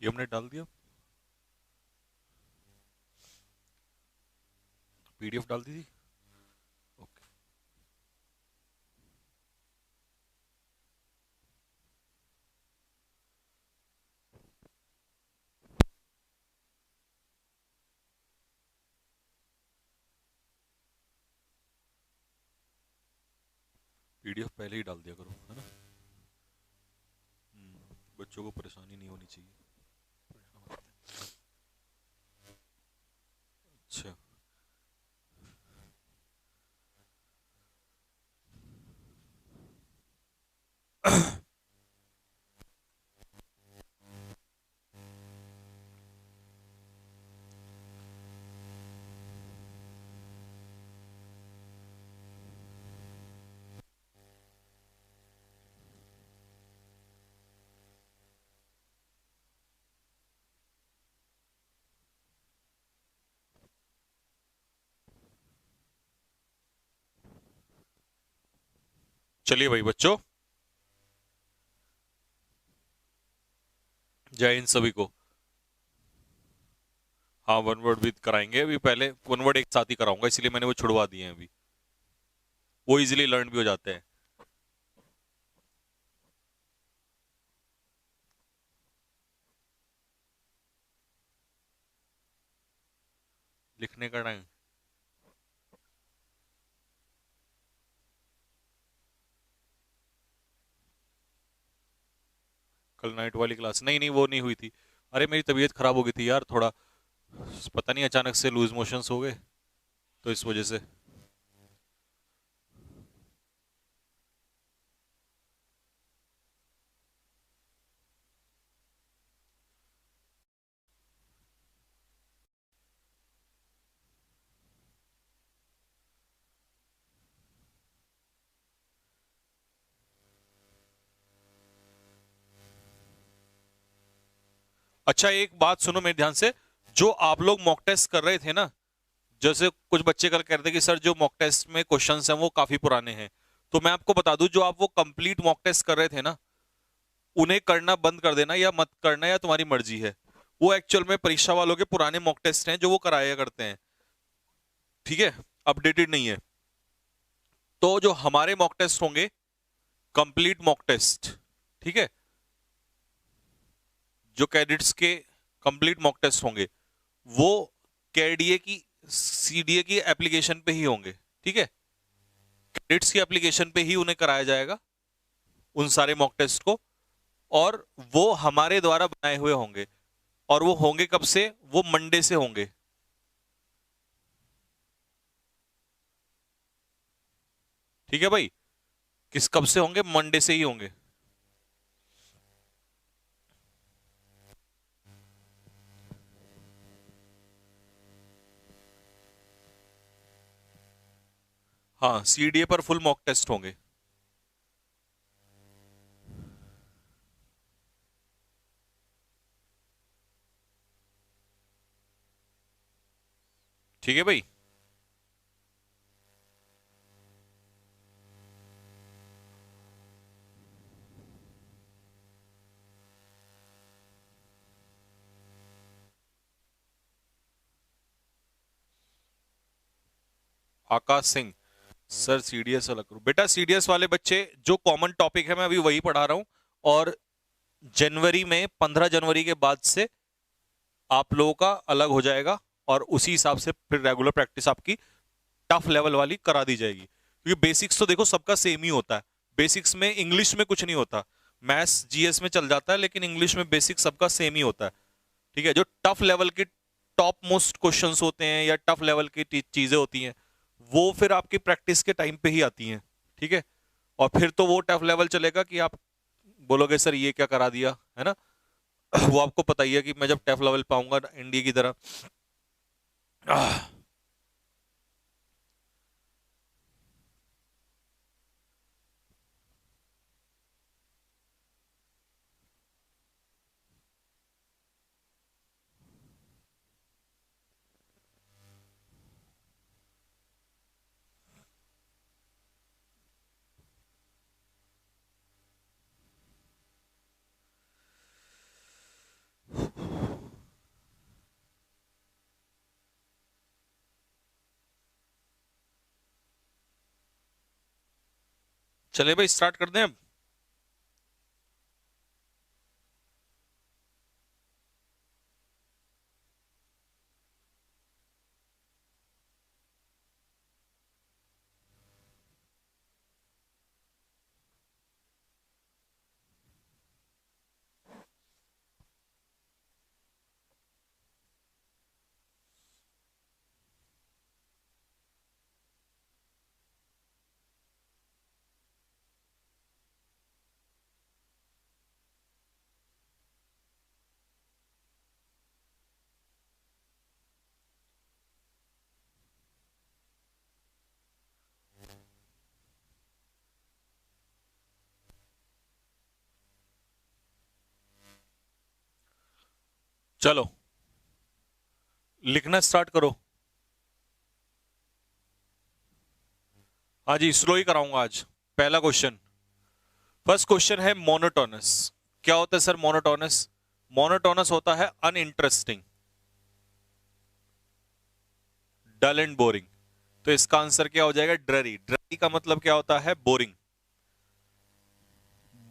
ये हमने डाल दिया, पीडीएफ डाल दी थी। ओके, पीडीएफ पहले ही डाल दिया करो, है ना। बच्चों को परेशानी नहीं होनी चाहिए। अच्छा, चलिए भाई बच्चों, जय हिंद सभी को। हाँ, वन वर्ड भी कराएंगे, अभी पहले वन वर्ड एक साथ ही कराऊंगा, इसलिए मैंने वो छुड़वा दिए हैं अभी, वो इजीली लर्न भी हो जाते हैं। लिखने का टाइम, कल नाइट वाली क्लास नहीं नहीं वो नहीं हुई थी। अरे मेरी तबीयत खराब हो गई थी यार थोड़ा, पता नहीं अचानक से लूज मोशंस हो गए, तो इस वजह से। अच्छा, एक बात सुनो मेरे ध्यान से, जो आप लोग मॉक टेस्ट कर रहे थे ना, जैसे कुछ बच्चे कल कह रहे थे कि सर जो मॉक टेस्ट में क्वेश्चंस हैं वो काफी पुराने हैं, तो मैं आपको बता दूं, जो आप वो कंप्लीट मॉक टेस्ट कर रहे थे ना, उन्हें करना बंद कर देना या मत करना, या तुम्हारी मर्जी है। वो एक्चुअल में परीक्षा वालों के पुराने मॉक टेस्ट हैं जो वो कराया करते हैं, ठीक है, अपडेटेड नहीं है। तो जो हमारे मॉक टेस्ट होंगे, कंप्लीट मॉक टेस्ट, ठीक है, जो कैडेट्स के कंप्लीट मॉक टेस्ट होंगे, वो केडीए की, सीडीए की एप्लीकेशन पे ही होंगे, ठीक है। कैडेट्स की एप्लीकेशन पे ही उन्हें कराया जाएगा उन सारे मॉक टेस्ट को, और वो हमारे द्वारा बनाए हुए होंगे। और वो होंगे कब से, वो मंडे से होंगे, ठीक है भाई। किस कब से होंगे, मंडे से ही होंगे। हाँ, सीडीए पर फुल मॉक टेस्ट होंगे, ठीक है भाई। आकाश सिंह, सर सीडीएस अलग करो बेटा, सीडीएस वाले बच्चे जो कॉमन टॉपिक है मैं अभी वही पढ़ा रहा हूं, और जनवरी में 15 जनवरी के बाद से आप लोगों का अलग हो जाएगा, और उसी हिसाब से फिर रेगुलर प्रैक्टिस आपकी टफ लेवल वाली करा दी जाएगी, क्योंकि बेसिक्स तो देखो सबका सेम ही होता है। बेसिक्स में इंग्लिश में कुछ नहीं होता, मैथ्स जीएस में चल जाता है, लेकिन इंग्लिश में बेसिक सबका सेम ही होता है, ठीक है। जो टफ लेवल के टॉप मोस्ट क्वेश्चंस होते हैं या टफ लेवल की चीजें होती हैं, वो फिर आपकी प्रैक्टिस के टाइम पे ही आती हैं, ठीक है। और फिर तो वो टफ लेवल चलेगा कि आप बोलोगे सर ये क्या करा दिया, है ना। वो आपको पता ही है कि मैं जब टफ लेवल पाऊंगा इंडिया की तरह, आह, चले भाई स्टार्ट कर दें अब। चलो लिखना स्टार्ट करो। हाँ जी, स्लो ही कराऊंगा आज। पहला क्वेश्चन, फर्स्ट क्वेश्चन है मोनोटोनस। क्या होता है सर मोनोटोनस? मोनोटोनस होता है अनइंटरेस्टिंग, डल एंड बोरिंग। तो इसका आंसर क्या हो जाएगा? ड्ररी। ड्ररी का मतलब क्या होता है? बोरिंग।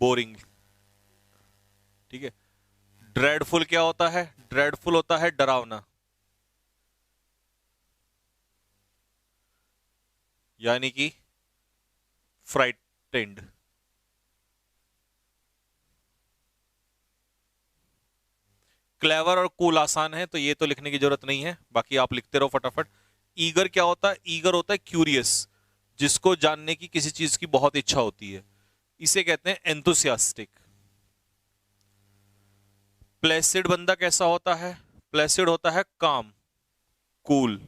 बोरिंग, ठीक है। ड्रेडफुल क्या होता है? ड्रेडफुल होता है डरावना, यानी कि फ्राइटेंड। क्लेवर और कूल आसान है तो ये तो लिखने की जरूरत नहीं है, बाकी आप लिखते रहो फटाफट। ईगर क्या होता है? ईगर होता है क्यूरियस, जिसको जानने की किसी चीज की बहुत इच्छा होती है, इसे कहते हैं एंथुसियास्टिक। प्लेसिड बंदा कैसा होता है? प्लेसिड होता है काम, कूल।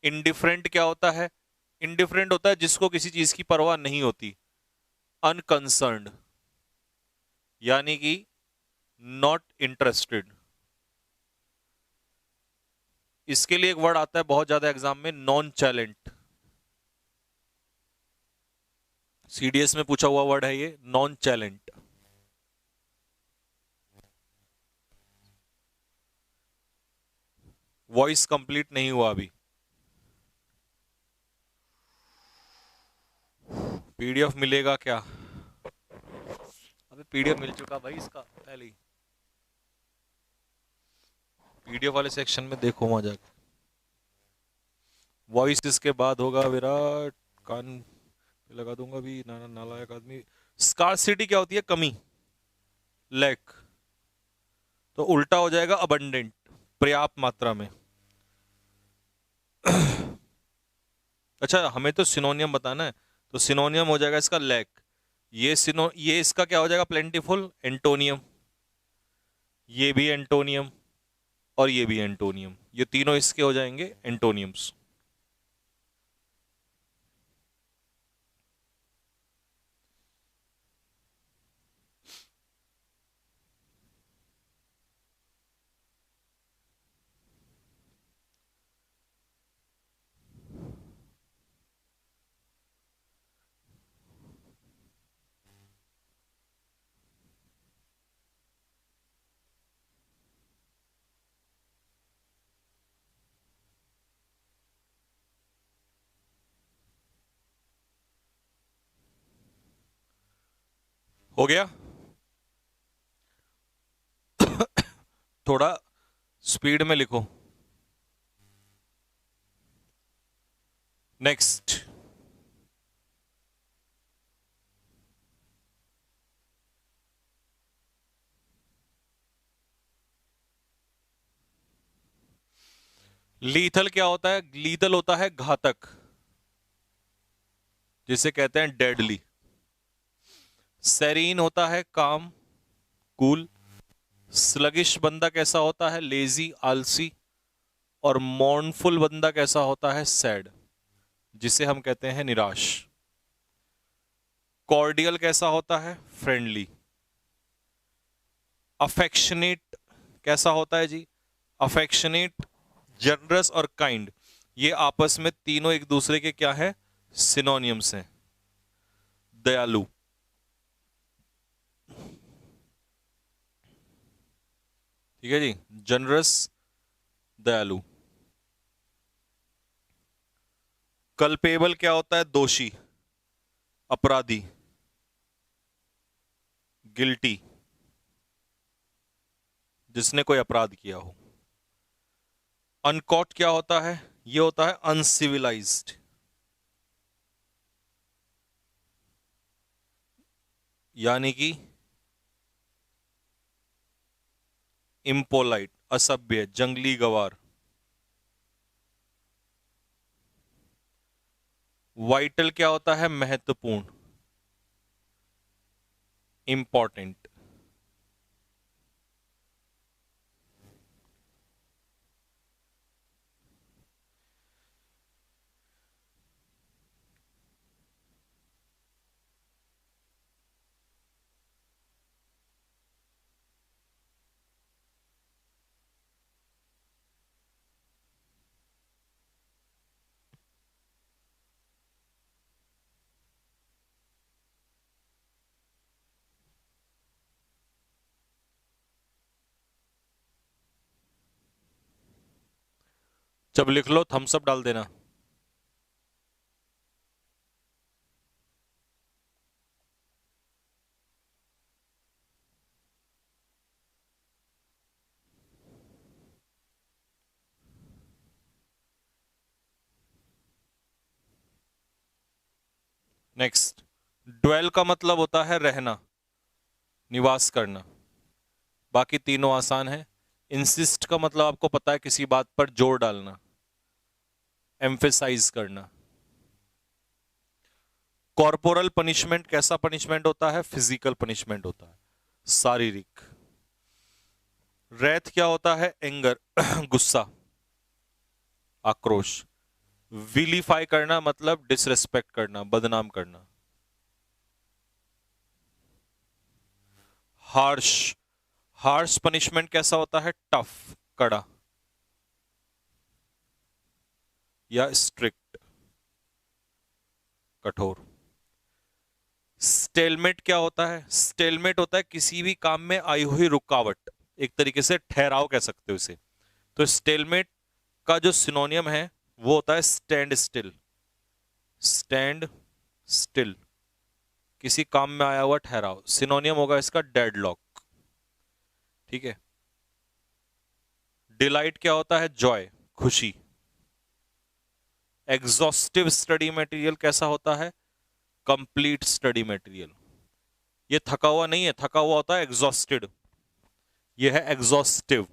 इनडिफरेंट क्या होता है? इनडिफरेंट होता है जिसको किसी चीज की परवाह नहीं होती, अनकंसर्न्ड, यानी कि नॉट इंटरेस्टेड। इसके लिए एक वर्ड आता है बहुत ज्यादा एग्जाम में, नॉन चैलेंट। सीडीएस में पूछा हुआ वर्ड है ये, नॉन चैलेंट। वॉइस कंप्लीट नहीं हुआ अभी। पीडीएफ मिलेगा क्या? अबे पीडीएफ मिल चुका भाई इसका पहले ही। पीडीएफ वाले सेक्शन में देखो वहां जाके। वॉइस इसके बाद होगा विराट। कान पे लगा दूंगा भी, नाना नालायक आदमी। स्कार्सिटी क्या होती है? कमी, लैक। तो उल्टा हो जाएगा अबंडेंट, पर्याप्त मात्रा में। अच्छा हमें तो सिनोनियम बताना है, तो सिनोनियम हो जाएगा इसका लैक। ये इसका क्या हो जाएगा? Plentiful, antonym. ये भी एंटोनियम और ये भी एंटोनियम, ये तीनों इसके हो जाएंगे एंटोनियम्स। हो गया? थोड़ा स्पीड में लिखो। नेक्स्ट, लीथल क्या होता है? लीथल होता है घातक, जिसे कहते हैं डेडली। सेरीन होता है काम, कूल। स्लगिश बंदा कैसा होता है? लेजी, आलसी। और मॉर्नफुल बंदा कैसा होता है? सैड, जिसे हम कहते हैं निराश। कॉर्डियल कैसा होता है? फ्रेंडली। अफेक्शनेट कैसा होता है जी? अफेक्शनेट, जनरस और काइंड, ये आपस में तीनों एक दूसरे के क्या है? सिनोनियम्स हैं। दयालु, ठीक है जी, जनरस, दयालु। कल्पेबल क्या होता है? दोषी। अपराधी, गिल्टी, जिसने कोई अपराध किया हो। अनकॉट क्या होता है? ये होता है अनसिविलाइज्ड, यानी कि इम्पोलाइट, असभ्य, जंगली गवार। वाइटल क्या होता है? महत्वपूर्ण, इंपॉर्टेंट। जब लिख लो थम्स अप डाल देना। नेक्स्ट, ड्वेल का मतलब होता है रहना, निवास करना। बाकी तीनों आसान है। इंसिस्ट का मतलब आपको पता है, किसी बात पर जोर डालना, एम्फेसाइज करना। कॉर्पोरल पनिशमेंट कैसा पनिशमेंट होता है? फिजिकल पनिशमेंट होता है, शारीरिक। रेथ क्या होता है? एंगर, गुस्सा, आक्रोश। विलीफाई करना मतलब डिसरेस्पेक्ट करना, बदनाम करना। हार्श, हार्श पनिशमेंट कैसा होता है? टफ, कड़ा या स्ट्रिक्ट, कठोर। स्टेलमेट क्या होता है? स्टेलमेट होता है किसी भी काम में आई हुई रुकावट, एक तरीके से ठहराव कह सकते हो इसे। तो स्टेलमेट का जो सिनोनियम है वो होता है स्टैंड स्टिल। स्टैंड स्टिल, किसी काम में आया हुआ ठहराव। सिनोनियम होगा इसका डेडलॉक। ठीक है। डिलाइट क्या होता है? जॉय, खुशी। एग्जॉस्टिव स्टडी मटेरियल कैसा होता है? Complete study material. ये थका हुआ नहीं है, थका हुआ होता है एग्जॉस्टेड, ये है एग्जॉस्टिव।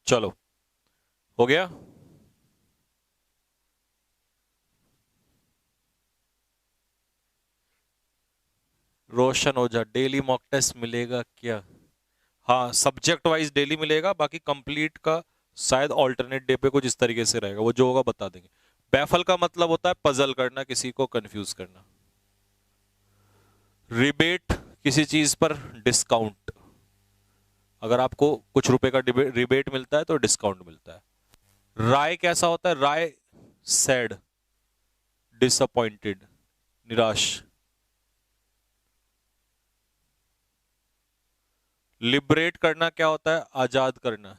चलो, हो गया। रोशन ओझा, डेली मॉक टेस्ट मिलेगा क्या? हाँ, सब्जेक्ट वाइज डेली मिलेगा, बाकी कंप्लीट का शायद ऑल्टरनेट डे पे कुछ इस तरीके से रहेगा, वो जो होगा बता देंगे। बैफल का मतलब होता है पजल करना, किसी को कंफ्यूज करना। रिबेट, किसी चीज पर डिस्काउंट, अगर आपको कुछ रुपए का रिबेट मिलता है तो डिस्काउंट मिलता है। राय कैसा होता है? राय सैड, डिसअपॉइंटेड, निराश। लिबरेट करना क्या होता है? आजाद करना,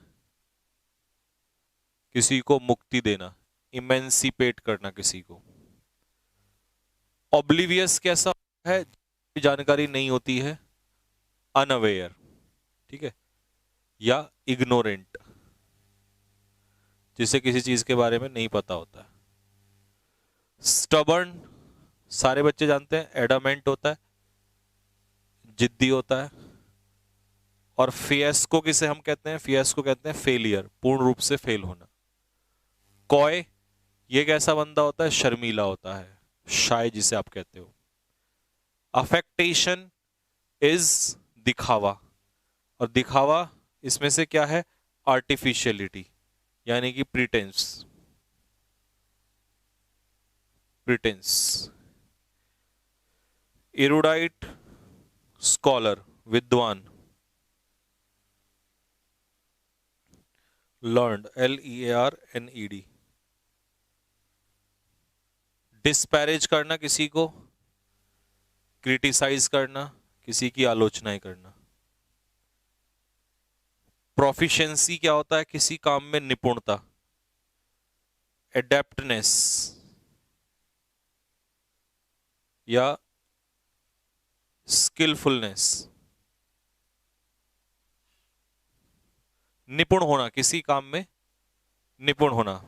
किसी को मुक्ति देना, इमेंसिपेट करना किसी को। ऑब्लिवियस कैसा है? जानकारी नहीं होती है, अनअवेयर। ठीक है। या इग्नोरेंट, जिसे किसी चीज के बारे में नहीं पता होता है। स्टबर्न, सारे बच्चे जानते हैं, एडामेंट होता है, जिद्दी होता है। और फियस्को किसे हम कहते हैं? फियस्को कहते हैं फेलियर, पूर्ण रूप से फेल होना। कॉय, ये कैसा बंदा होता है? शर्मीला होता है, शाय जिसे आप कहते हो। अफेक्टेशन इज दिखावा, और दिखावा इसमें से क्या है? आर्टिफिशियलिटी, यानी कि प्रिटेंस। प्रिटेंस। इरुडाइट, स्कॉलर, विद्वान। Learned, LEARNED। डिस्पैरेज करना किसी को, क्रिटिसाइज करना, किसी की आलोचनाएं करना। प्रोफिशिएंसी क्या होता है? किसी काम में निपुणता। एडेप्टनेस या स्किलफुलनेस, निपुण होना, किसी काम में निपुण होना।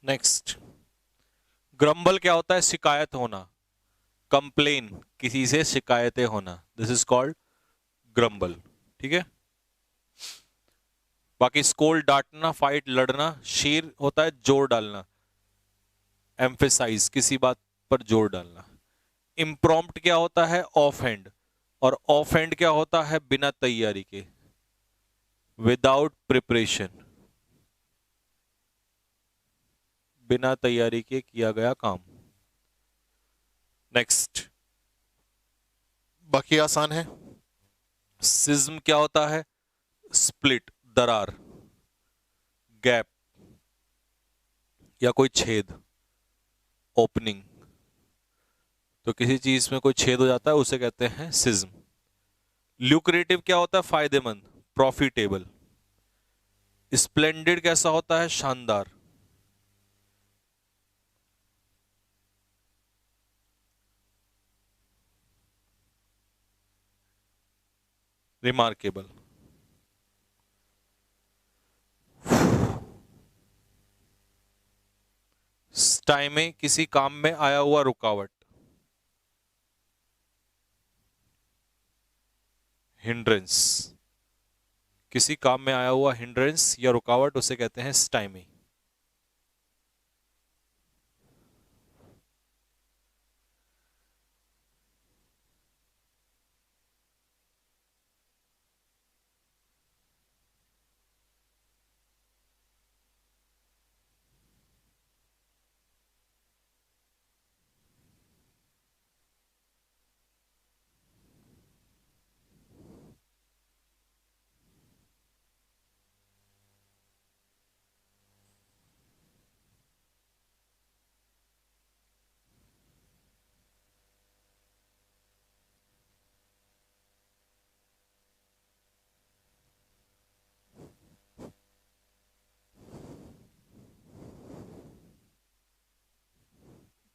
नेक्स्ट, ग्रम्बल क्या होता है? शिकायत होना, कंप्लेन, किसी से शिकायतें होना, दिस इज कॉल्ड ग्रम्बल। ठीक है। बाकी स्कोल्ड, डांटना, फाइट, लड़ना। शेर होता है जोर डालना, एम्फेसाइज, किसी बात पर जोर डालना। इम्प्रॉम्प्ट क्या होता है? ऑफ हैंड, और ऑफ हैंड क्या होता है? बिना तैयारी के, विदाउट प्रिपरेशन, बिना तैयारी के किया गया काम। नेक्स्ट, बाकी आसान है। सिज्म क्या होता है? स्प्लिट, दरार, गैप या कोई छेद, ओपनिंग। तो किसी चीज में कोई छेद हो जाता है उसे कहते हैं सिज्म। ल्यूक्रेटिव क्या होता है? फायदेमंद, प्रॉफिटेबल। स्प्लेंडेड कैसा होता है? शानदार। रिमार्केबल। स्टाइमे, किसी काम में आया हुआ रुकावट। हिंड्रेंस, किसी काम में आया हुआ हिंड्रेंस या रुकावट, उसे कहते हैं stymie.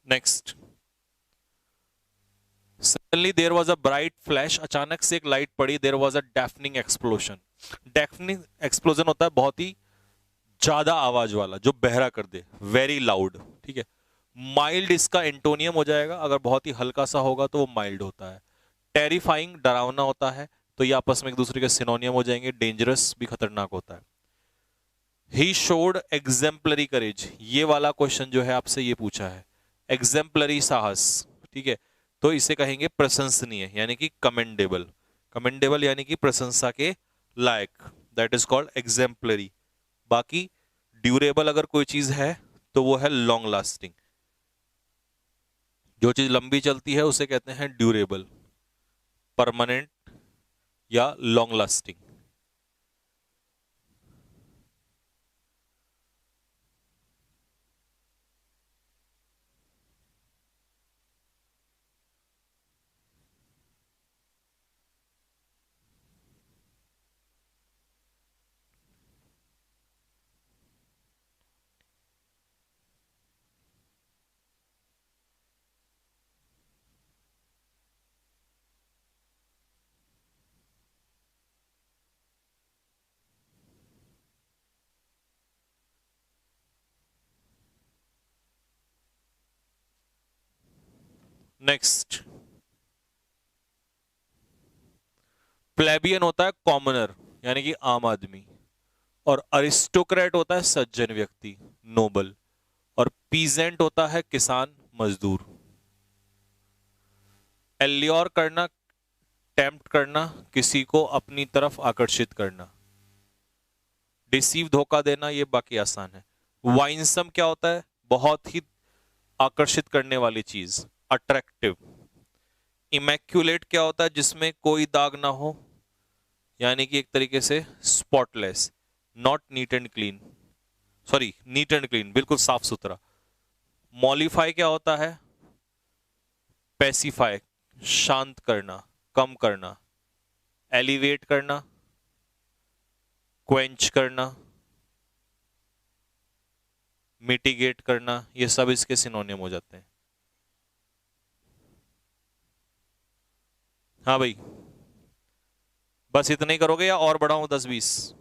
Next, suddenly there was a bright flash, अचानक से एक लाइट पड़ी। There was a deafening explosion. Deafening explosion होता है बहुत ही ज्यादा आवाज वाला, जो बहरा कर दे, वेरी लाउड। ठीक है। माइल्ड इसका एंटोनियम हो जाएगा, अगर बहुत ही हल्का सा होगा तो वो माइल्ड होता है। टेरिफाइंग, डरावना होता है, तो ये आपस में एक दूसरे के सिनोनियम हो जाएंगे। डेंजरस भी खतरनाक होता है। ही शोड एग्जेम्पलरी करेज, ये वाला क्वेश्चन जो है आपसे ये पूछा है, एग्जेम्पलरी साहस। ठीक है। तो इसे कहेंगे प्रशंसनीय, यानी कि कमेंडेबल। कमेंडेबल यानी कि प्रशंसा के लायक, दैट इज कॉल्ड एग्जेम्पलरी। बाकी ड्यूरेबल अगर कोई चीज है तो वो है लॉन्ग लास्टिंग। जो चीज लंबी चलती है उसे कहते हैं ड्यूरेबल, परमानेंट या लॉन्ग लास्टिंग। नेक्स्ट, प्लेबियन होता है कॉमनर यानी कि आम आदमी, और अरिस्टोक्रेट होता है सज्जन व्यक्ति, नोबल, और पीजेंट होता है किसान, मजदूर। एल्योर करना, टेम्प्ट करना, किसी को अपनी तरफ आकर्षित करना। डिसीव, धोखा देना, ये बाकी आसान है। वाइनसम क्या होता है? बहुत ही आकर्षित करने वाली चीज, अट्रैक्टिव। इमैक्युलेट क्या होता है? जिसमें कोई दाग ना हो, यानी कि एक तरीके से spotless, not neat and clean, sorry neat and clean, बिल्कुल साफ सुथरा। मॉलिफाई क्या होता है? पैसिफाई, शांत करना, कम करना। एलिवेट करना, क्वेंच करना, मिटिगेट करना, ये सब इसके सिनोनियम हो जाते हैं। हाँ भाई, बस इतना ही करोगे या और बढ़ाऊं 10-20?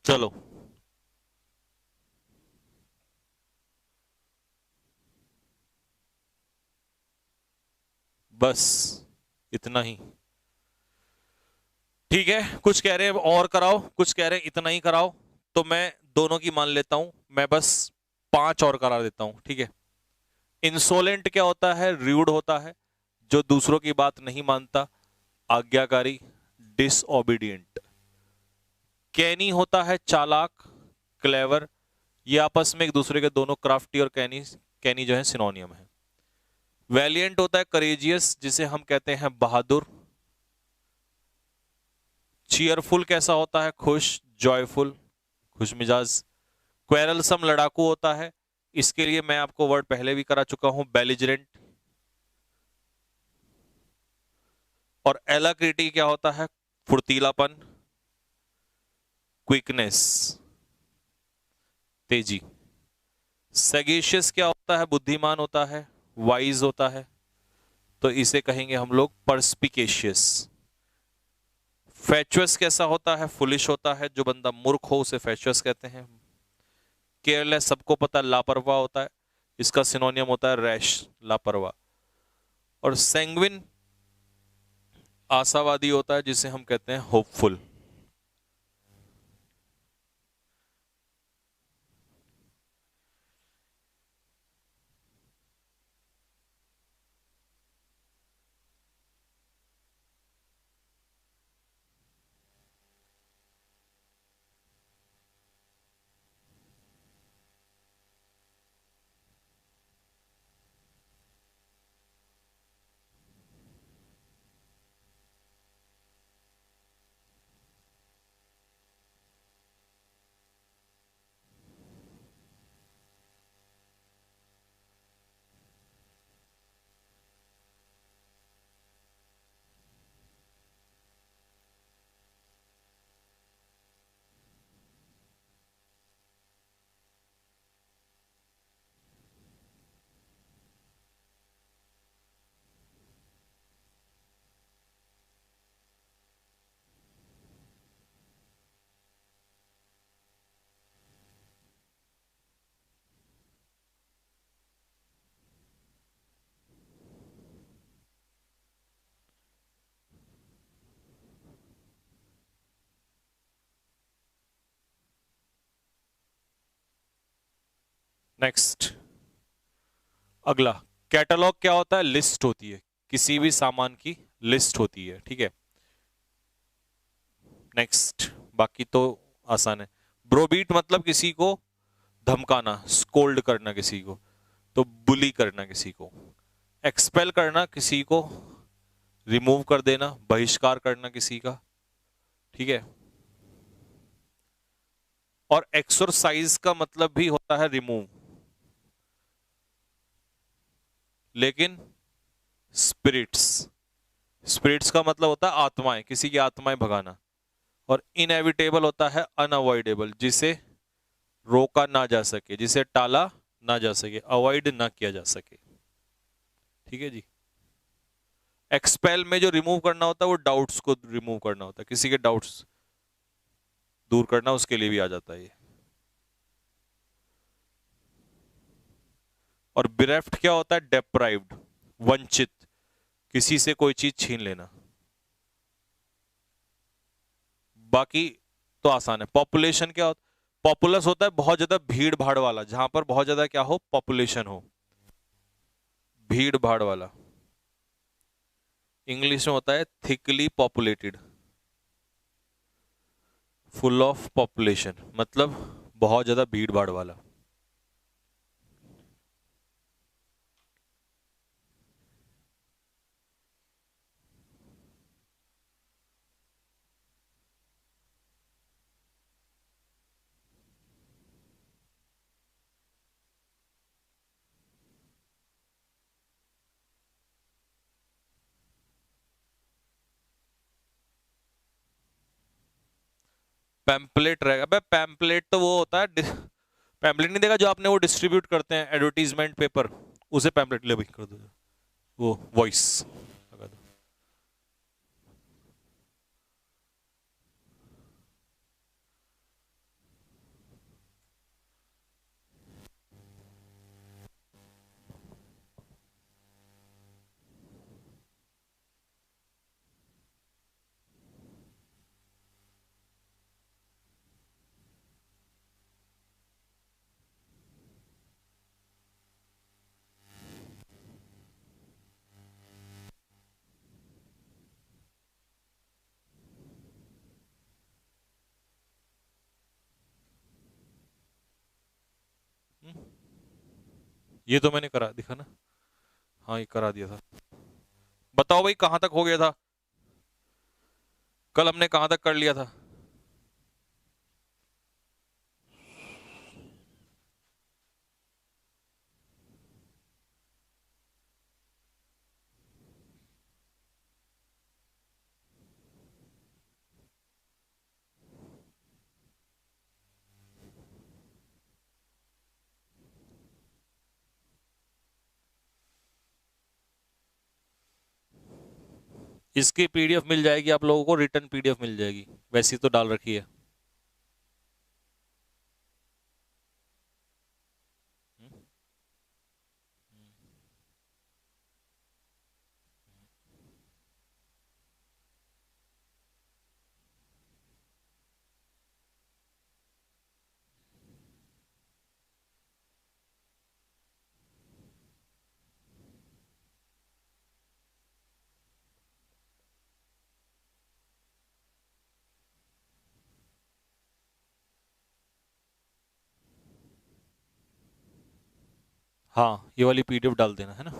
चलो, बस इतना ही। ठीक है, कुछ कह रहे हैं और कराओ, कुछ कह रहे हैं इतना ही कराओ, तो मैं दोनों की मान लेता हूं। मैं बस 5 और करा देता हूं, ठीक है। इंसोलेंट क्या होता है? रूड होता है, जो दूसरों की बात नहीं मानता, आज्ञाकारी, डिसओबीडियंट। कैनी होता है चालाक, क्लेवर। ये आपस में एक दूसरे के दोनों, क्राफ्टी और कैनी, कैनी जो है सिनोनियम है। वैलियंट होता है करेजियस, जिसे हम कहते हैं बहादुर। चीयरफुल कैसा होता है? खुश, जॉयफुल, खुश मिजाज। क्वेरलसम लड़ाकू होता है, इसके लिए मैं आपको वर्ड पहले भी करा चुका हूं, बेलिजरेंट। और एलाक्रिटी क्या होता है? फुर्तीलापन, क्विकनेस, तेजी। सैगेशियस क्या होता है? बुद्धिमान होता है, वाइज होता है, तो इसे कहेंगे हम लोग परस्पिकेशियस। फैचुअस कैसा होता है? फुलिश होता है, जो बंदा मूर्ख हो उसे फैचुअस कहते हैं। केयरलेस सबको पता है, लापरवाह होता है, इसका सिनोनियम होता है रैश, लापरवाह। और सैंग्विन आशावादी होता है, जिसे हम कहते हैं होपफुल। नेक्स्ट, अगला कैटलॉग क्या होता है? लिस्ट होती है, किसी भी सामान की लिस्ट होती है, ठीक है। नेक्स्ट, बाकी तो आसान है। ब्रोबीट मतलब किसी को धमकाना, स्कोल्ड करना किसी को, तो बुली करना किसी को। एक्सपेल करना, किसी को रिमूव कर देना, बहिष्कार करना किसी का, ठीक है। और एक्सरसाइज का मतलब भी होता है रिमूव, लेकिन स्पिरिट्स, स्पिरिट्स का मतलब होता है आत्माएं, किसी की आत्माएं भगाना। और इनएविटेबल होता है अनअवॉइडेबल, जिसे रोका ना जा सके, जिसे टाला ना जा सके, अवॉइड ना किया जा सके, ठीक है जी। एक्सपेल में जो रिमूव करना होता है वो डाउट्स को रिमूव करना होता है, किसी के डाउट्स दूर करना, उसके लिए भी आ जाता है ये। और बिरेफ्ट क्या होता है? डेप्राइव्ड, वंचित, किसी से कोई चीज छीन लेना। बाकी तो आसान है। पॉपुलेशन क्या होता है? पॉपुलस होता है बहुत ज्यादा भीड़ भाड़ वाला, जहां पर बहुत ज्यादा क्या हो? पॉपुलेशन हो, भीड़ भाड़ वाला। इंग्लिश में होता है thickly populated, full of population, मतलब बहुत ज्यादा भीड़ भाड़ वाला। पैम्पलेट रहेगा, अबे पैम्पलेट तो वो होता है, पैम्पलेट नहीं देखा जो आपने वो डिस्ट्रीब्यूट करते हैं एडवर्टीजमेंट पेपर, उसे पैम्पलेट ले भाई कर दो, वो वॉइस लगा दो। ये तो मैंने करा दिखा ना, हाँ ये करा दिया था। बताओ भाई कहां तक हो गया था? कल हमने कहां तक कर लिया था? इसकी पीडीएफ मिल जाएगी आप लोगों को, रिटर्न पीडीएफ मिल जाएगी, वैसी तो डाल रखी है। हाँ ये वाली पीडीएफ डाल देना है ना।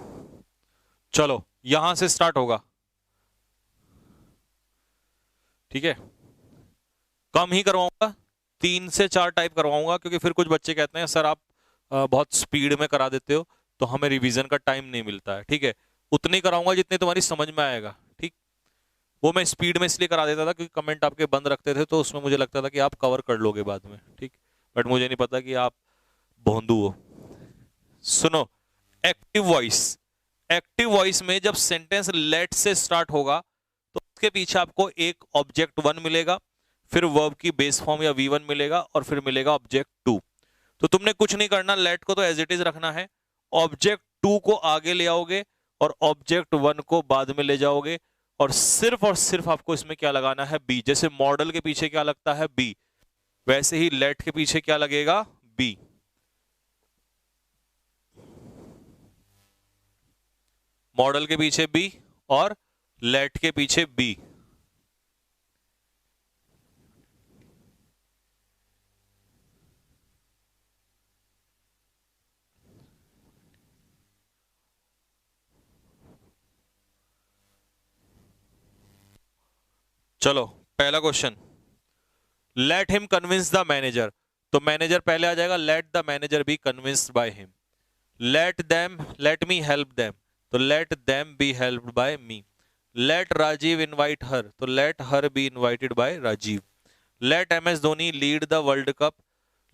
चलो यहां से स्टार्ट होगा, ठीक है। कम ही करवाऊंगा, 3 से 4 टाइप करवाऊंगा, क्योंकि फिर कुछ बच्चे कहते हैं सर आप बहुत स्पीड में करा देते हो, तो हमें रिवीजन का टाइम नहीं मिलता है, ठीक है। उतनी कराऊंगा जितनी तुम्हारी समझ में आएगा, ठीक। वो मैं स्पीड में इसलिए करा देता था क्योंकि कमेंट आपके बंद रखते थे, तो उसमें मुझे लगता था कि आप कवर कर लोगे बाद में, ठीक। बट मुझे नहीं पता कि आप भोंदू हो। सुनो, एक्टिव वॉइस, एक्टिव वॉइस में जब सेंटेंस लेट से स्टार्ट होगा तो उसके पीछे आपको एक ऑब्जेक्ट वन मिलेगा, फिर वर्ब की बेस फॉर्म या वी1 मिलेगा, और फिर मिलेगा ऑब्जेक्ट टू। तो तुमने कुछ नहीं करना, लेट को तो एज इट इज रखना है, ऑब्जेक्ट टू को आगे ले आओगे और ऑब्जेक्ट वन को बाद में ले जाओगे, और सिर्फ आपको इसमें क्या लगाना है? बी। जैसे मॉडल के पीछे क्या लगता है? बी, वैसे ही लेट के पीछे क्या लगेगा? बी। मॉडल के पीछे बी और लेट के पीछे बी। चलो पहला question, let him convince the manager. तो मैनेजर पहले आ जाएगा, let the manager be convinced by him. Let me help them, तो let them be helped by me. Let Rajeev invite her, तो let her be invited by Rajeev. Let M S Dhoni lead the world cup,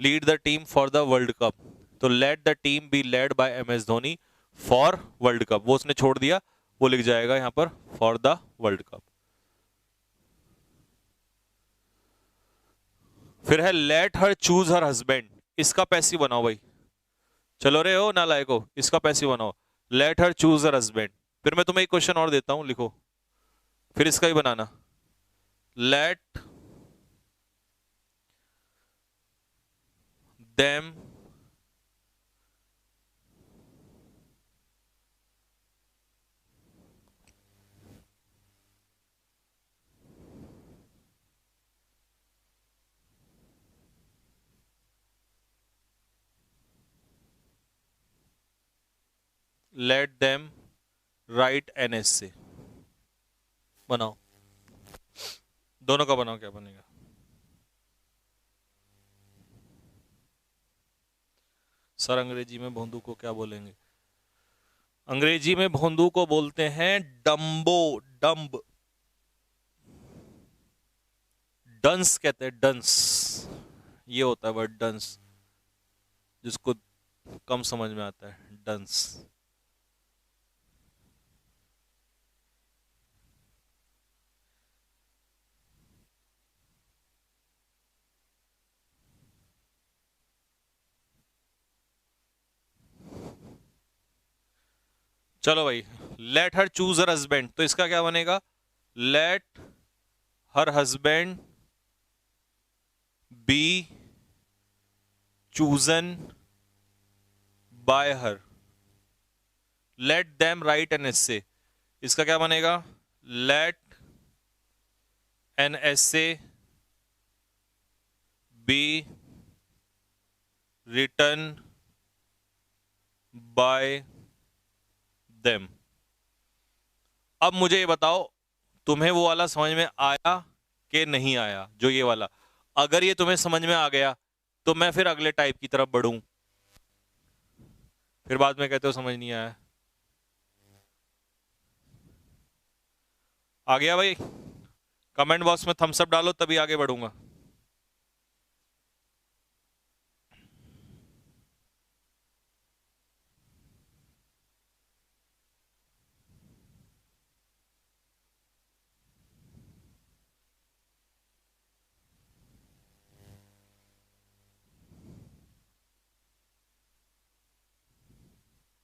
lead the team for the world cup, तो let the team be led by M S Dhoni for world cup. वो उसने छोड़ दिया, वो लिख जाएगा यहां पर फॉर द वर्ल्ड कप। फिर है late her choose her husband, इसका पैसिव बनाओ भाई। चलो रे हो नालायक हो, इसका पैसिव बनाओ, late her choose her husband. फिर मैं तुम्हें एक क्वेश्चन और देता हूं, लिखो फिर इसका ही बनाना। Let them let them write N S से। बनाओ, दोनों का बनाओ, क्या बनेगा। सर अंग्रेजी में भोंदू को क्या बोलेंगे? अंग्रेजी में भोंदू को बोलते हैं डम्बो, डम्ब। डंस कहते हैं, डंस, ये होता है वर्ड डंस, जिसको कम समझ में आता है, डंस। चलो भाई, let her choose her husband, तो इसका क्या बनेगा? Let her husband be chosen by her. Let them write an essay, इसका क्या बनेगा? Let an essay be written by them. अब मुझे ये बताओ, तुम्हें वो वाला समझ में आया कि नहीं आया, जो ये वाला? अगर ये तुम्हें समझ में आ गया तो मैं फिर अगले टाइप की तरफ बढ़ूं, फिर बाद में कहते हो समझ नहीं आया। आ गया भाई? कमेंट बॉक्स में थम्स अप डालो, तभी आगे बढ़ूंगा।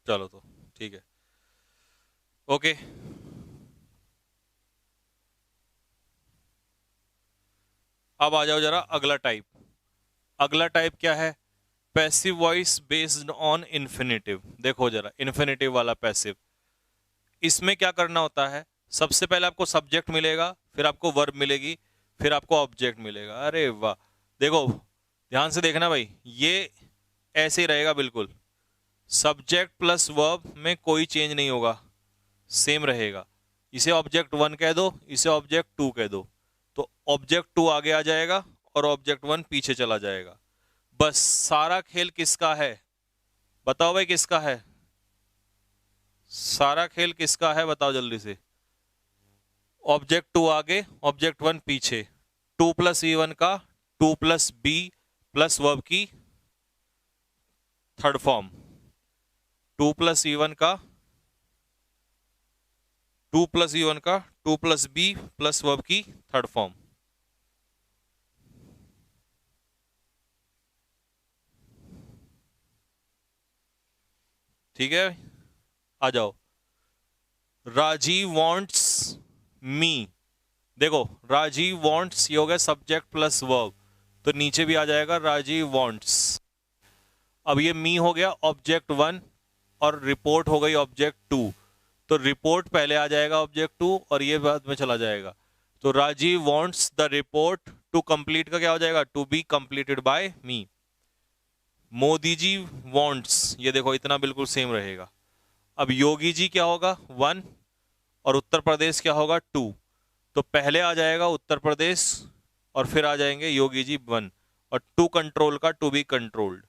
चलो तो ठीक है, ओके। अब आ जाओ जरा अगला टाइप। अगला टाइप क्या है? Passive voice based on infinitive. देखो जरा, इन्फिनेटिव वाला पैसिव, इसमें क्या करना होता है? सबसे पहले आपको सब्जेक्ट मिलेगा, फिर आपको वर्ब मिलेगी, फिर आपको ऑब्जेक्ट मिलेगा। अरे वाह, देखो ध्यान से देखना भाई, ये ऐसे ही रहेगा बिल्कुल। सब्जेक्ट प्लस वर्ब में कोई चेंज नहीं होगा, सेम रहेगा। इसे ऑब्जेक्ट 1 कह दो, इसे ऑब्जेक्ट 2 कह दो, तो ऑब्जेक्ट 2 आगे आ जाएगा और ऑब्जेक्ट 1 पीछे चला जाएगा। बस सारा खेल किसका है? बताओ भाई किसका है? सारा खेल किसका है बताओ जल्दी से। ऑब्जेक्ट 2 आगे, ऑब्जेक्ट 1 पीछे। 2 प्लस E1 का 2 प्लस बी प्लस वर्ब की थर्ड फॉर्म। 2 प्लस E1 का 2 प्लस E1 का 2 प्लस बी प्लस वर्ब की थर्ड फॉर्म। ठीक है, आ जाओ। राजीव वांट्स मी, देखो राजीव वांट्स ये हो गया सब्जेक्ट प्लस वर्ब, तो नीचे भी आ जाएगा राजीव वांट्स। अब ये मी हो गया ऑब्जेक्ट 1 और रिपोर्ट हो गई ऑब्जेक्ट 2, तो रिपोर्ट पहले आ जाएगा ऑब्जेक्ट टू और ये बाद में चला जाएगा। तो Rajiv wants the report to complete का क्या हो जाएगा, to be completed by me. Modi ji wants, ये देखो इतना बिल्कुल सेम रहेगा। अब योगी जी क्या होगा, 1, और उत्तर प्रदेश क्या होगा, 2। तो पहले आ जाएगा उत्तर प्रदेश और फिर आ जाएंगे योगी जी 1, और टू कंट्रोल का to be controlled.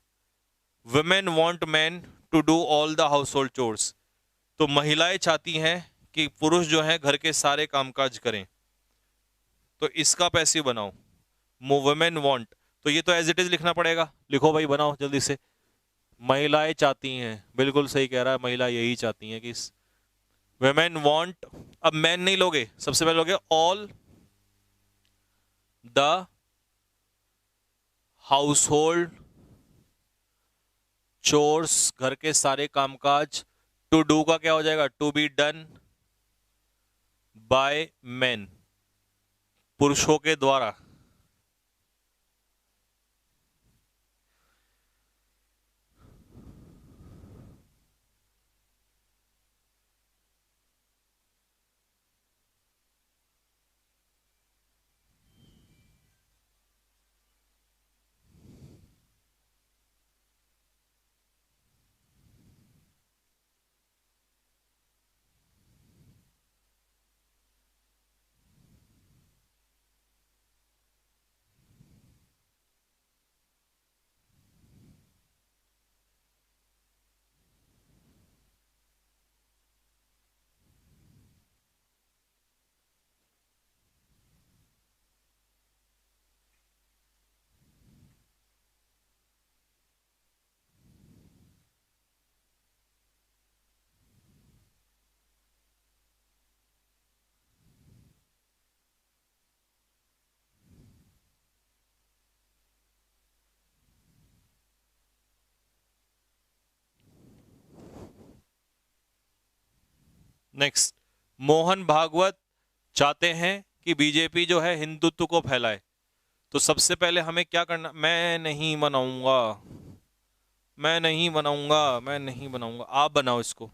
Women want man to do all the household chores, तो महिलाएं चाहती हैं कि पुरुष जो है घर के सारे कामकाज करें। तो इसका पैसिव बनाओ, वुमेन वांट, तो ये तो एज इट इज लिखना पड़ेगा। लिखो भाई, बनाओ जल्दी से। महिलाएं चाहती हैं, बिल्कुल सही कह रहा है, महिला यही चाहती हैं कि वुमेन वांट, अब मैन नहीं लोगे, सबसे पहले लोगे all the household chores, घर के सारे कामकाज। टू डू का क्या हो जाएगा, to be done by man, पुरुषों के द्वारा। नेक्स्ट, मोहन भागवत चाहते हैं कि बीजेपी जो है हिंदुत्व को फैलाए। तो सबसे पहले हमें क्या करना, मैं नहीं बनाऊंगा, मैं नहीं बनाऊंगा, मैं नहीं बनाऊंगा, आप बनाओ इसको।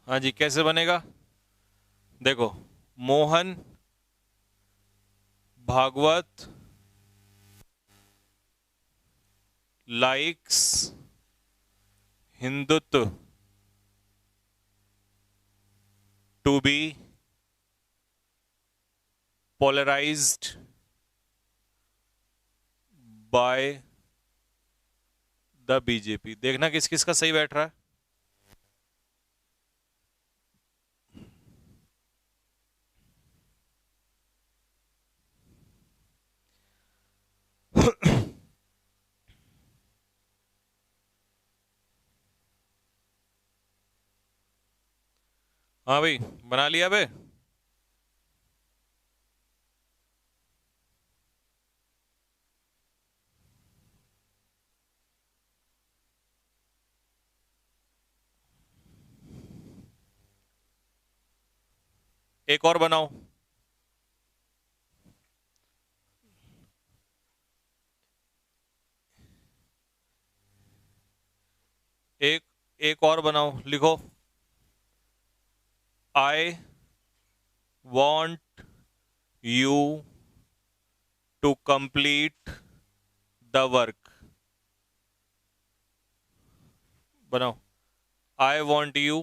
हाँ जी, कैसे बनेगा, देखो, Mohan Bhagwat likes Hindutva to be polarised by the BJP. देखना किस किस का सही बैठ रहा है। हाँ भाई, बना लिया बे। एक और बनाओ, एक एक और बनाओ, लिखो, I want you to complete the work. बनाओ, I want you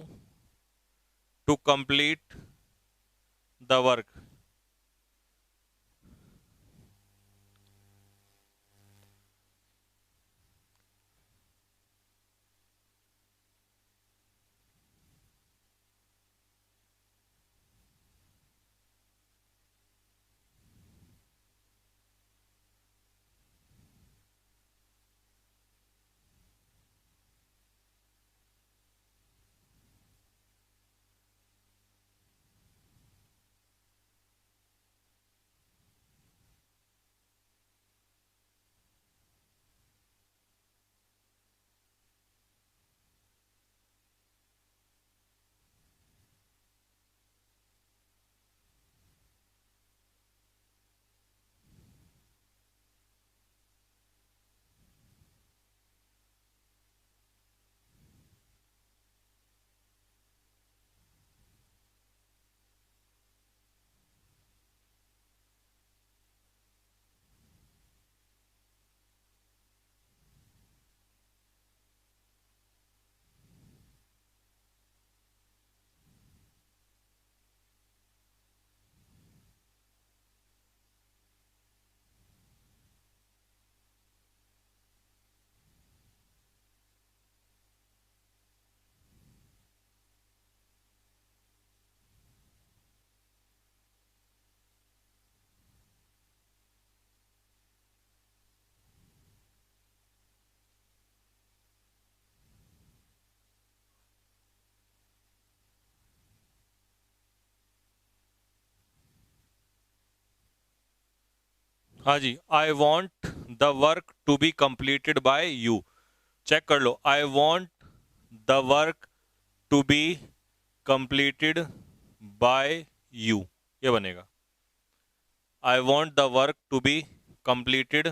to complete the work. हाँ जी, I want the work to be completed by you. Check कर लो, I want the work to be completed by you, ये बनेगा। I want the work to be completed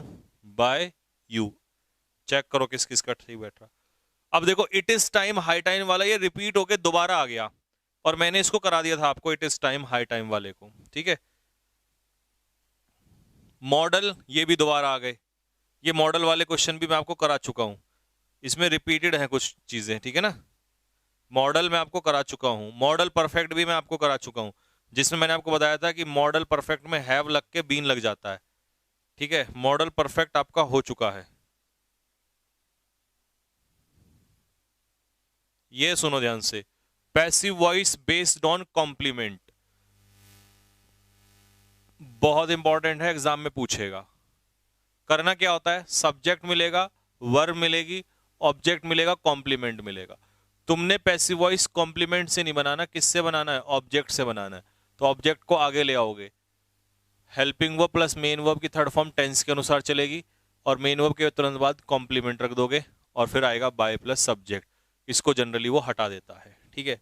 by you. Check करो किस किस का ठीक बैठ रहा। अब देखो, it is time high time वाला ये रिपीट होके दोबारा आ गया, और मैंने इसको करा दिया था आपको it is time high time वाले को, ठीक है। मॉडल ये भी दोबारा आ गए, ये मॉडल वाले क्वेश्चन भी मैं आपको करा चुका हूं, इसमें रिपीटेड है कुछ चीजें, ठीक है ना। मॉडल मैं आपको करा चुका हूं, मॉडल परफेक्ट भी मैं आपको करा चुका हूं, जिसमें मैंने आपको बताया था कि मॉडल परफेक्ट में हैव लग के बीन लग जाता है, ठीक है। मॉडल परफेक्ट आपका हो चुका है। ये सुनो ध्यान से, passive voice based on complement, बहुत इंपॉर्टेंट है, एग्जाम में पूछेगा। करना क्या होता है, सब्जेक्ट मिलेगा, वर्ब मिलेगी, ऑब्जेक्ट मिलेगा, कॉम्प्लीमेंट मिलेगा। तुमने पैसिव वॉइस कॉम्प्लीमेंट से नहीं बनाना, किससे बनाना है, ऑब्जेक्ट से बनाना है। तो ऑब्जेक्ट को आगे ले आओगे, helping verb plus main verb की थर्ड फॉर्म टेंस के अनुसार चलेगी, और मेन वर्ब के तुरंत बाद कॉम्प्लीमेंट रख दोगे, और फिर आएगा बाय प्लस सब्जेक्ट। इसको जनरली वो हटा देता है, ठीक है।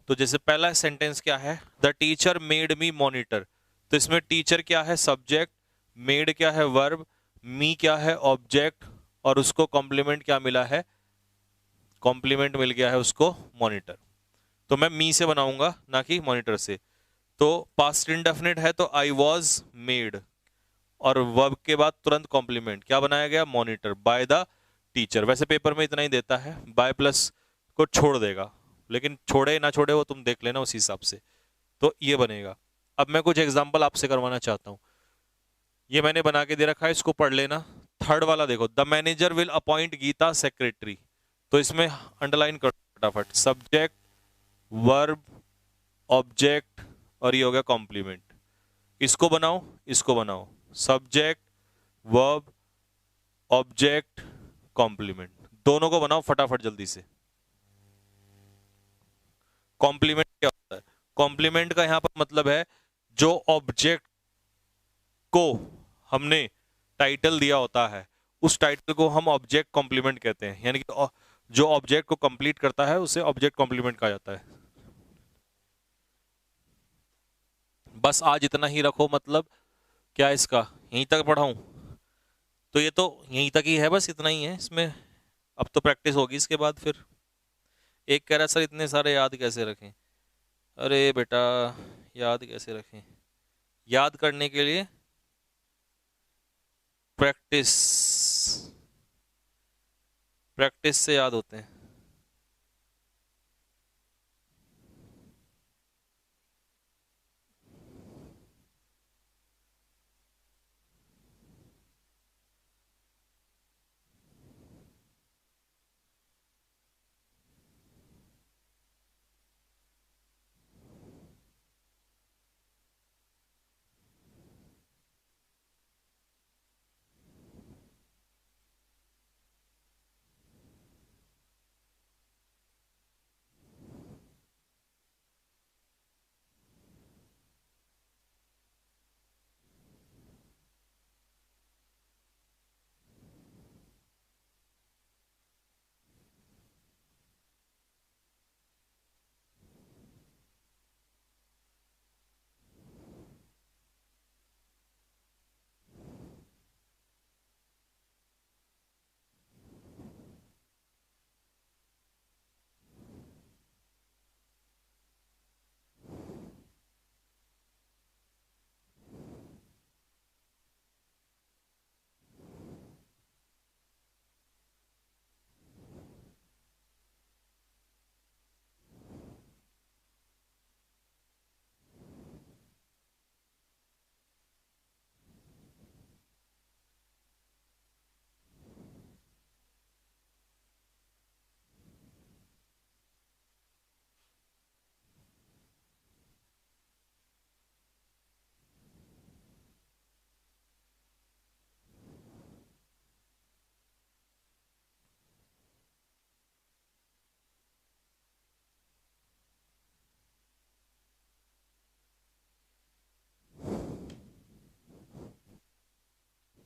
तो जैसे पहला सेंटेंस क्या है, the teacher made me monitor, तो इसमें टीचर क्या है, सब्जेक्ट, मेड क्या है, वर्ब, मी क्या है, ऑब्जेक्ट, और उसको कॉम्प्लीमेंट क्या मिला है, कॉम्प्लीमेंट मिल गया है उसको, मॉनिटर। तो मैं मी से बनाऊंगा ना कि मॉनिटर से। तो पास्ट इंडेफिनिट है तो आई वॉज मेड, और वर्ब के बाद तुरंत कॉम्प्लीमेंट क्या बनाया गया, मॉनिटर बाय द टीचर। वैसे पेपर में इतना ही देता है, बाय प्लस को छोड़ देगा, लेकिन छोड़े ना छोड़े वो तुम देख लेना उसी हिसाब से। तो ये बनेगा। अब मैं कुछ एग्जांपल आपसे करवाना चाहता हूं, ये मैंने बना के दे रखा है, इसको पढ़ लेना। थर्ड वाला देखो, the manager will appoint Geeta secretary, तो इसमें अंडरलाइन कर फटाफट, सब्जेक्ट, वर्ब, ऑब्जेक्ट, और ये हो गया कॉम्प्लीमेंट। इसको बनाओ, इसको बनाओ, सब्जेक्ट, वर्ब, ऑब्जेक्ट, कॉम्प्लीमेंट, दोनों को बनाओ फटाफट जल्दी से। कॉम्प्लीमेंट क्या होता है, कॉम्प्लीमेंट का यहां पर मतलब है जो ऑब्जेक्ट को हमने टाइटल दिया होता है, उस टाइटल को हम ऑब्जेक्ट कॉम्प्लीमेंट कहते हैं, यानी कि जो ऑब्जेक्ट को कंप्लीट करता है उसे ऑब्जेक्ट कॉम्प्लीमेंट कहा जाता है। बस आज इतना ही रखो, मतलब क्या इसका यहीं तक पढ़ाऊं, तो ये तो यहीं तक ही है, बस इतना ही है इसमें। अब तो प्रैक्टिस होगी इसके बाद फिर। एक कह रहा सर इतने सारे याद कैसे रखें, अरे बेटा याद कैसे रखें, याद करने के लिए प्रैक्टिस, प्रैक्टिस से याद होते हैं।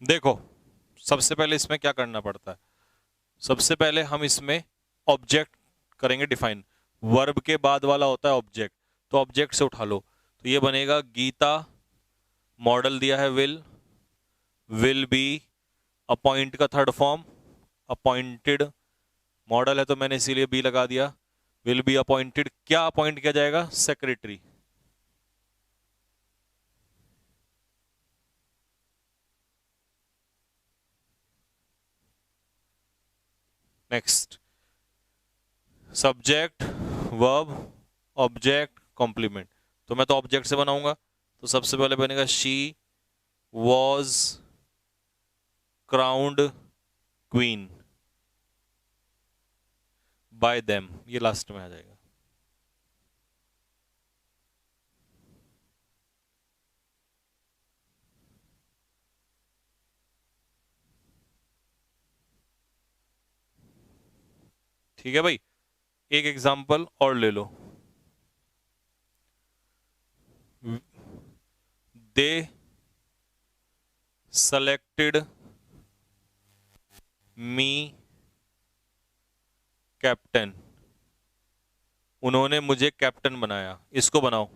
देखो, सबसे पहले इसमें क्या करना पड़ता है? सबसे पहले हम इसमें ऑब्जेक्ट करेंगे डिफाइन। वर्ब के बाद वाला होता है ऑब्जेक्ट, तो ऑब्जेक्ट से उठा लो। तो ये बनेगा गीता, मॉडल दिया है विल बी, अपॉइंट का थर्ड फॉर्म अपॉइंटेड, मॉडल है तो मैंने इसीलिए बी लगा दिया। विल बी अपॉइंटेड, क्या अपॉइंट किया जाएगा? Secretary. Next, subject, verb, object, complement. तो मैं तो ऑब्जेक्ट से बनाऊंगा, तो सबसे पहले बनेगा she was crowned queen bye them, ये लास्ट में आ जाएगा। ठीक है भाई, एक एग्जांपल और ले लो। दे सेलेक्टेड मी कैप्टन, उन्होंने मुझे कैप्टन बनाया। इसको बनाओ।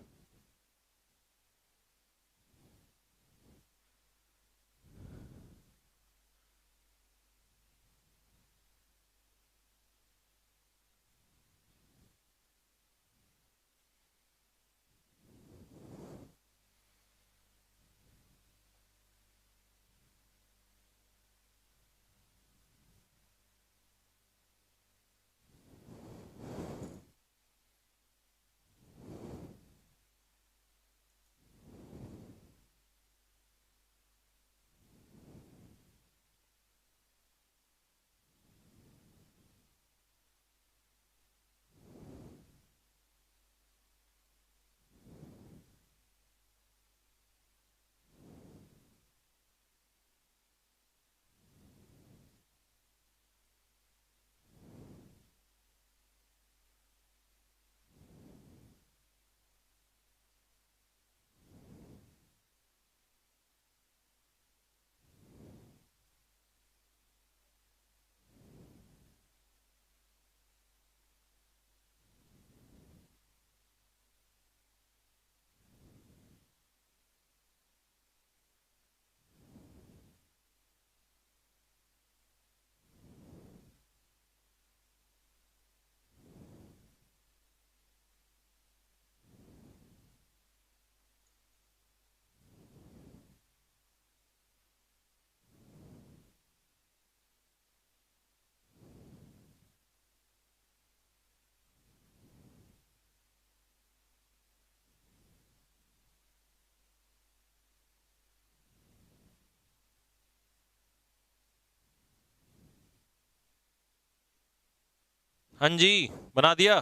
हाँ जी, बना दिया।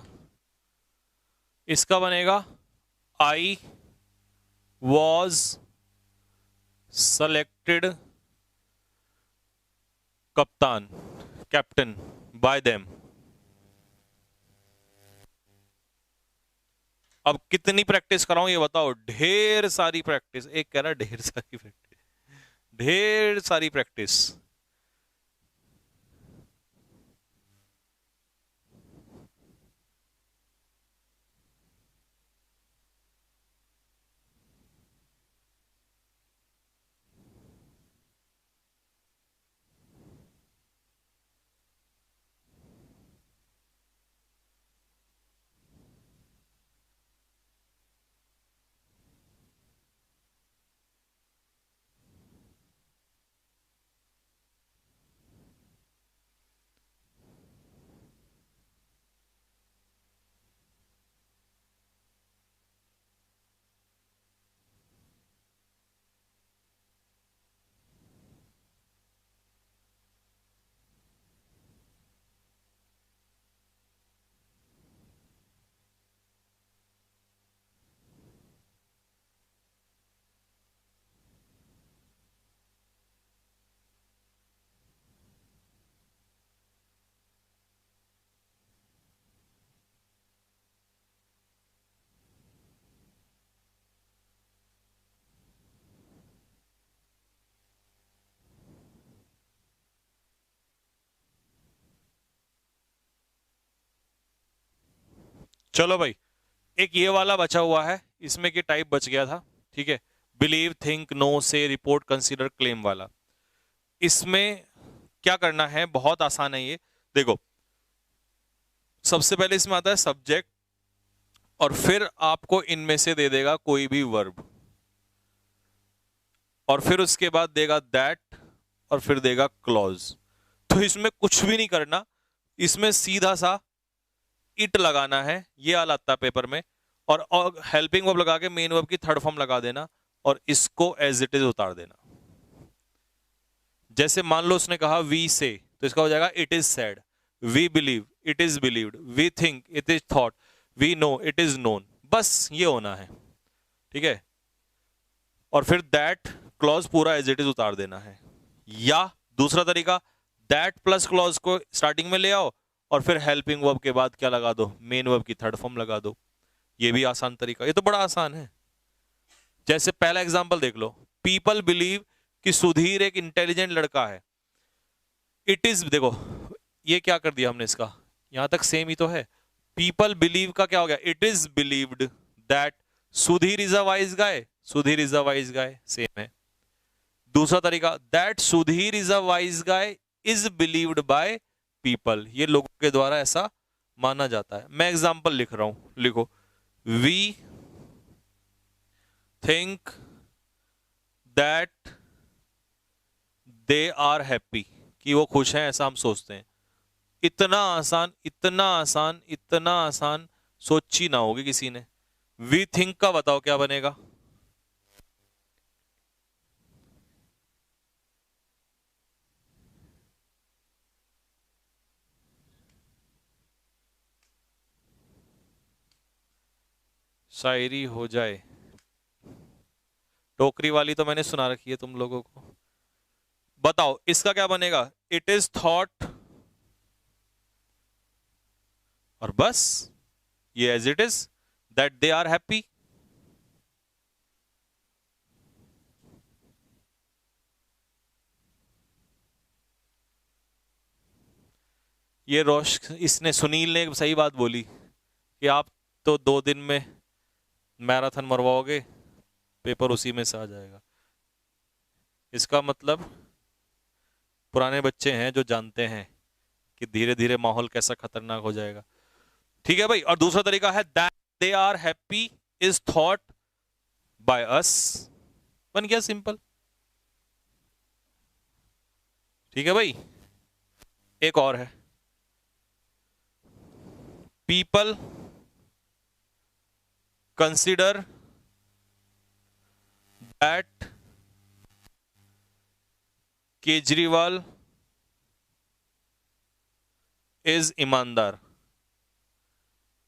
इसका बनेगा आई वॉज सेलेक्टेड कप्तान कैप्टन बाय देम। अब कितनी प्रैक्टिस कराऊं ये बताओ? ढेर सारी प्रैक्टिस। एक कह रहा है ढेर सारी प्रैक्टिस, ढेर सारी प्रैक्टिस। चलो भाई, एक ये वाला बचा हुआ है, इसमें की टाइप बच गया था, ठीक है। बिलीव, थिंक, नो, से, रिपोर्ट, कंसीडर, क्लेम वाला। इसमें क्या करना है, बहुत आसान है ये। देखो, सबसे पहले इसमें आता है सब्जेक्ट, और फिर आपको इनमें से दे देगा कोई भी वर्ब, और फिर उसके बाद देगा दैट, और फिर देगा क्लॉज। तो इसमें कुछ भी नहीं करना, इसमें सीधा सा इट लगाना है, ये वाला आता है पेपर में, और हेल्पिंग वर्ब लगा के मेन वर्ब की थर्ड फॉर्म लगा देना, और इसको एज इट इज उतार देना। जैसे मान लो उसने कहा वी से, तो इसका हो जाएगा it is said. We believe, it is believed. We think, it is thought. We know, it is known. बस ये होना है, ठीक है। और फिर दैट क्लॉज पूरा एज इट इज उतार देना है। या दूसरा तरीका, दैट प्लस क्लॉज को स्टार्टिंग में ले आओ, और फिर हेल्पिंग वर्ब के बाद क्या लगा दो, मेन वर्ब की थर्ड फॉर्म लगा दो। ये भी आसान तरीका, ये तो बड़ा आसान है। जैसे पहला एग्जांपल देख लो, पीपल बिलीव कि सुधीर एक इंटेलिजेंट लड़का है। इट इज, देखो ये क्या कर दिया हमने इसका, यहां तक सेम ही तो है। पीपल बिलीव का क्या हो गया, it is believed that Sudhir is a wise guy. Sudhir is a wise guy, same है। दूसरा तरीका, that Sudhir is a wise guy is believed by people. ये लोगों के द्वारा ऐसा माना जाता है। मैं एग्जांपल लिख रहा हूं, लिखो, we think that they are happy, कि वो खुश हैं, ऐसा हम सोचते हैं। इतना आसान, इतना आसान, इतना आसान सोची ना होगी किसी ने। वी थिंक का बताओ क्या बनेगा। शायरी हो जाए, टोकरी वाली तो मैंने सुना रखी है तुम लोगों को। बताओ इसका क्या बनेगा, इट इज थॉट, और बस ये as it is, that they are happy. ये रोश, इसने, सुनील ने एक सही बात बोली कि आप तो 2 दिन में मैराथन मरवाओगे, पेपर उसी में से आ जाएगा। इसका मतलब पुराने बच्चे हैं जो जानते हैं कि धीरे धीरे माहौल कैसा खतरनाक हो जाएगा। ठीक है भाई। और दूसरा तरीका है, that they are happy is thought by us. बन गया सिंपल। ठीक है भाई। एक और है, people consider that Kejriwal is ईमानदार।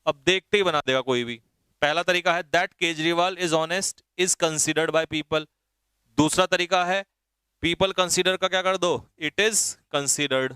अब देखते ही बना देगा कोई भी। पहला तरीका है, that Kejriwal is honest is considered by people. दूसरा तरीका है, पीपल कंसिडर का क्या कर दो, इट इज कंसिडर्ड।